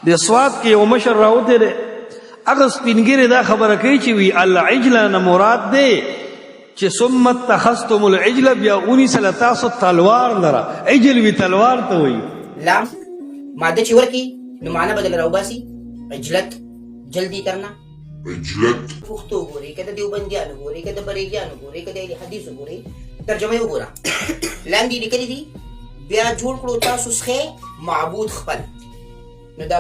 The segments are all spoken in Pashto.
د سواد کې یو مشر راوته دی هغه سپینګیرې دا خبره کوي چې وی العجل نه مراد دی چې ثم اتخذتم العجل بیا اونی سره تاسو تلوار لره عجل وی تلوار ته وایي لام ماده چې ورکی نو معنا بدل راوباسي عجلت جلدی کرنا عجلت پښتو ګوري کده دیوبندیانو ګوري کده بریګیانو ګوري کده حدیث ګوري ترجمه یې وګوره لاندې لیکلي دي بیا جوړ کړو تاسو څخه معبود خپل نو دا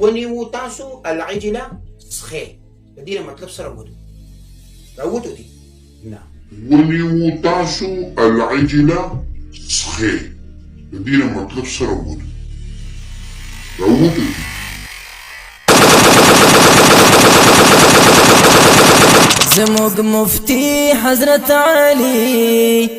ونیو تاسو العجله څخه د دې مطلب سره وګورئ راوته دي نه ونیو تاسو العجله څخه د دې مطلب سره وګورئ راوته دي زموږ مفتی حضرت علی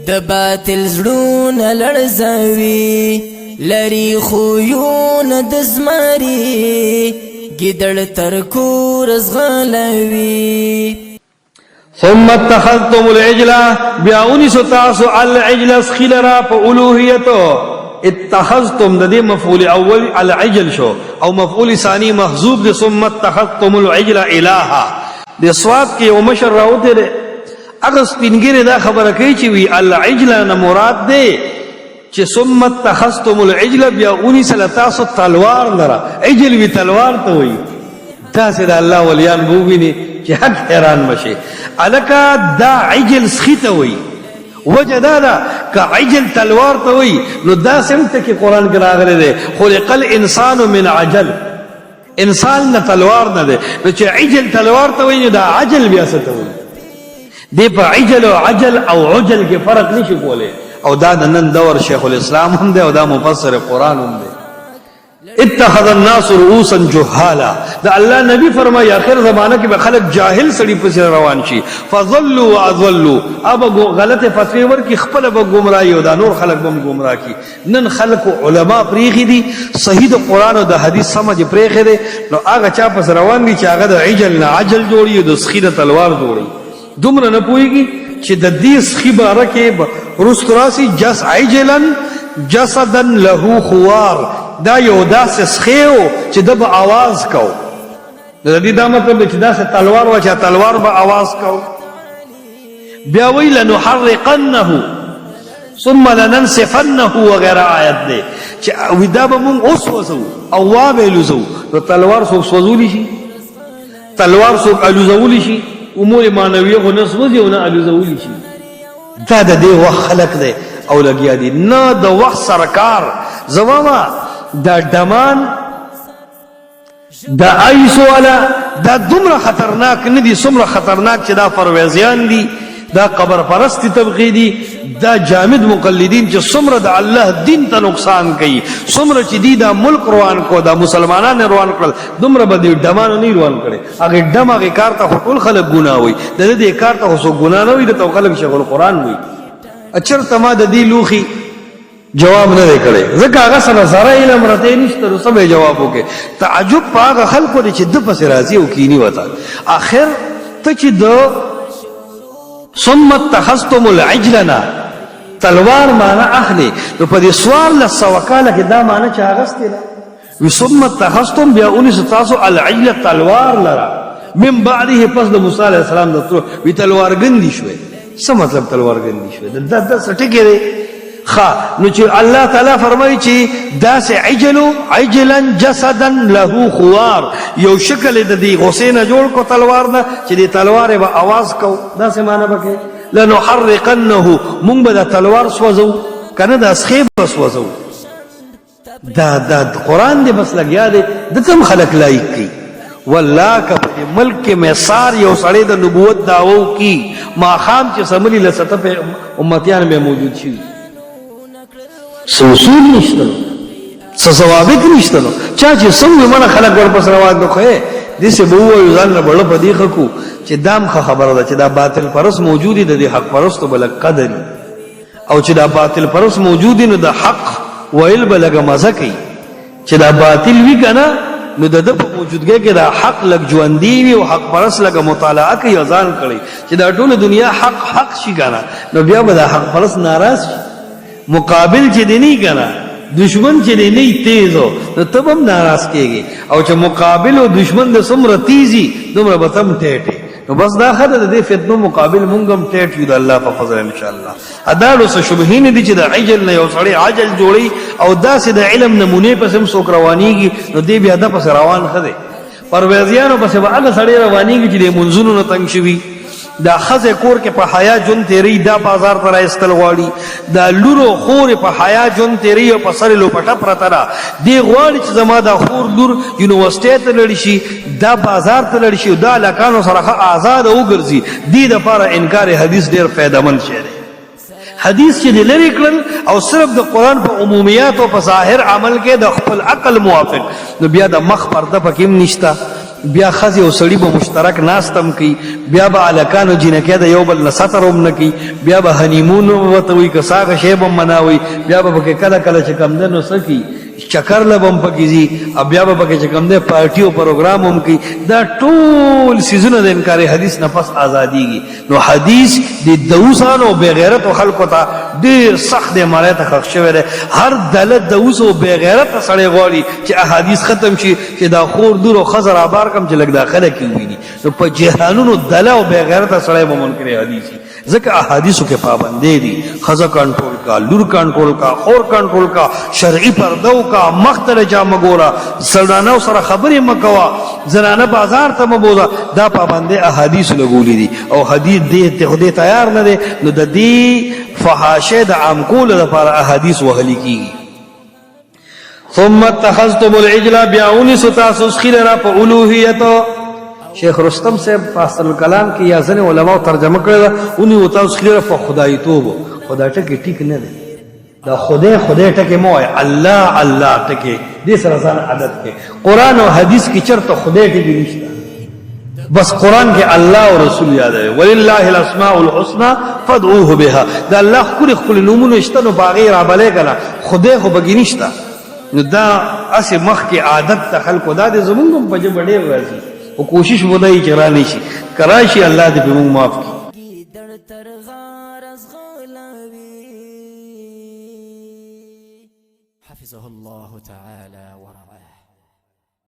د باطل زړونه لړزوي لري خویونه د زمري ګیدړ تر کور زغلوي ثم اتخذتم العجل بیا اونی سو تاسو العجل اسخلرا په الوهیتو اتخذتم د دې مفعول اول العجل شو او مفعول ثانی محذوف د ثم اتخذتم العجل الها د سواد کې یو مشر راوته دی هغه سپینګیرې دا خبره کوي چې وی العجل نه مراد دی چې ثم اتخذتم العجل بیا اونی سره تاسو تلوار لره عجل وی تلوار ته وایي تاسو د الله ولیان وګینی چې حق حیران مشي الکا دا عجل سخیته وایي وجه دا ده که عجل تلوار ته وایي نو دا سمته کې قرآن کې راغلی دی خلق الانسان من عجل انسان نه تلوار نه دی نو چې عجل تلوار ته وایي نو دا عجل بیا څه ته وایي دی په عجل او عجل او عجل کې فرق نشي کولی او دا د نن دور شیخ الاسلام هم دی او دا مفسر قرآن هم دی اتخذ الناس رؤوسا جهالا دا الله نبی فرمایي آخر زمانه کې به خلک جاهل سړي پسې روان شي فضلوا واضلوا اب غلط فتوی ورکی خپل به گمراهي او دا نور خلک به گمراه کی نن خلق علما پریخي دي صحیح د قرآن او د حدیث سمج پریخي دي نو هغه چا پس روان دي چې هغه د عجل نه عجل جوړي او د سخی د تلوار جوړي دومره نه پوهیږي چې د دې سخی باره کې رستراسي جس عجلا جسدا له خوار دا یو داسې سخیو چې د به آواز کو د دې دا مطلب چې داسې تلوار و چې تلوار به آواز کو بیا وی لنحرقنه ثم لننسفنه وغیره آیت دی چې دا به مونږ اوس وسو او وابلو زو نو تلوار څوک سوځولی شي تلوار څوک الوزولی شي امور معنویه خو نه سوځي او نه الوزولی شي دا د دې وخت خلق دی او لګیا دي نه د وخت سرکار زماما دا دمان دا ایسو والا دا دومره خطرناک نه دي څومره خطرناک چې دا پرویزیان دي دا قبر پرستی طبقی دي دا جامد مقلدین چې څومره د الله دین ته نقصان کوي څومره چې دی دا ملک روان کو دا مسلمانان روان کړل دومره به دې ډمان نه روان کړي هغه ډم هغه کار ته ټول خلک ګناه وي د دې کار ته اوسو ګناه نه وي د تو خلک شغل قرآن وي اچر تما د دې لوخي جواب نه کړي ځکه هغه سره زره علم رته نشته نو سمې جواب وکي تعجب پاغه خلکو چې د پس راضي او کینی وتا اخر ته چې دو ثم اتخذتم العجلنا تلوار معنا اخلي نو په دې سوال له سوکاله کې دا معنا چې اغستې ده ثم اتخذتم بیا اونس تاسو العجل تلوار لرا من بعده پس د موسی عليه السلام د وی تلوار ګندې شوې څه مطلب تلوار ګندې شوې د سټکې دی نو چې الله تعالی فرمایي چې داس عجلا جسدا له خوار یو شکل د دې غصې نه جوړ کو تلوار نه چې دې تلوار به आवाज کو دا څه معنی وکړي لنحرقنه مونږ به د تلوار سوځو کنه د اسخیب سوځو دا قرآن دې بس لګیا دی د کوم خلق لایق کی والله که په ملک کې میثار یو سړی د نبوت داوو کی ما خام چې سملی لسته په امتیان به موجود شي سوسول نشته څه ثوابت نشته چا چې څنګه منه خلک ورپس روان دي خو دې څه بو وي ځان نه بل په دې خکو چې دام خبره ده چې دا باطل پرس موجود دي د حق پرستو بل قدر او چې دا باطل پرس موجود نو د حق ویل بلګه مزه کوي چې دا باطل وی کنه نو د په موجودګۍ کې دا حق لګ ژوندۍ وي او حق پرس لګه مطالعه کوي ځان کړي چې دا ټول دنیا حق شي کنه نو بیا به دا حق پرس ناراض شي مقابل چې دیني کنه دشمن چې دی نه تیز او ته به هم ناراض کېږي او چې مقابل او دشمن د څومره تیزي دومره به ته هم ټیټې نو بس دا خدای د دې فتنو مقابل مونږ هم ټیټ یو د الله په فضل ان شاء الله اداړو څه شبهه نه دي چې د عجل نه یو سړی عجل جوړي او داسې د علم نمونه پس هم څوک روانيږي نو دې بیا د پس روان خده پرويزيانو پس به هغه سړی روانيږي چې د منځونو نه تنگ شوي دا خزه کور کې په حیا جون تیری دا بازار پر استل غواړي دا لورو خور په حیا جون تیری او په سر لو پټه پرترا دی غواړي چې زما دا خور لور یونیورسيټي ته لړ شي دا بازار ته لړ شي دا لکانو سره آزاد وګرځي دی د لپاره انکار حدیث ډیر فائدمن شی دی حدیث چې لری کړل او صرف د قران په عمومیات او په ظاهر عمل کې د خپل عقل موافق نو بیا د مخ پرده پکې نشتا بیا خزي او سړی به مشترک ناستم کی بیا به الکانو جنکه د یو بل نستروم نکی بیا به هنیمون وتوي کساغه شی به مناوي بیا به کله کله چې کم دنو سکی چکر لبم پکې بیا به پکې چې کم ده پارټي او پروګرام هم کی دا ټول سيزونه د انکار حدیث نفس ازاديږي نو حدیث د دوسانو بغیرت او خلکو ته ډیر سخت دی مړی ته خښ شوی دی هر دلت دوس او بغیرت سړی غواړي چې احادیث ختم شي چې دا خور دور او خزر آبار کم چې لګ داخله کې ویني نو په جهانونو دله او بغیرت سړی به منکر حدیثي ځکه احادیثو کې پابندې دي خزه کنټرول کا لور کنټرول کا خور کنټرول کا شرعي پردو کا مختل جا مګورا سړانو سره خبرې مکوا زنانه بازار ته مبوزا دا پابندې احادیث لګولې دي او حدیث دې ته خدای تیار نه دي نو د دې فحاشه د عام کول لپاره احادیث وهلي کیږي ثم اتخذتم العجل بیاونی ستاسوس خلرا په اولوهیت شیخ رستم صاحب فاصل الکلام کې یا ځنه علماء ترجمه کړل اونې وتا اوس خلره په خدای توبه خدای ټکی ټیک نه دی دا خدای ټکی مو الله الله ټکی دې سره ځان عادت کې قران او حدیث کې چرته خدای ټکی نشته بس قران کې الله او رسول یاد دی ولله الاسماء الحسنى فادعوه بها دا الله خپل نومونه شته نو باغې را بلې کړه خدای خو بګی نشته نو دا اسه مخ کې عادت ته خلکو دا د زمونږ په جبه ډېر راځي او کوشش ودای چې را نشي کراشي الله دې په موږ معاف کړي حفظه الله تعالى ورعاه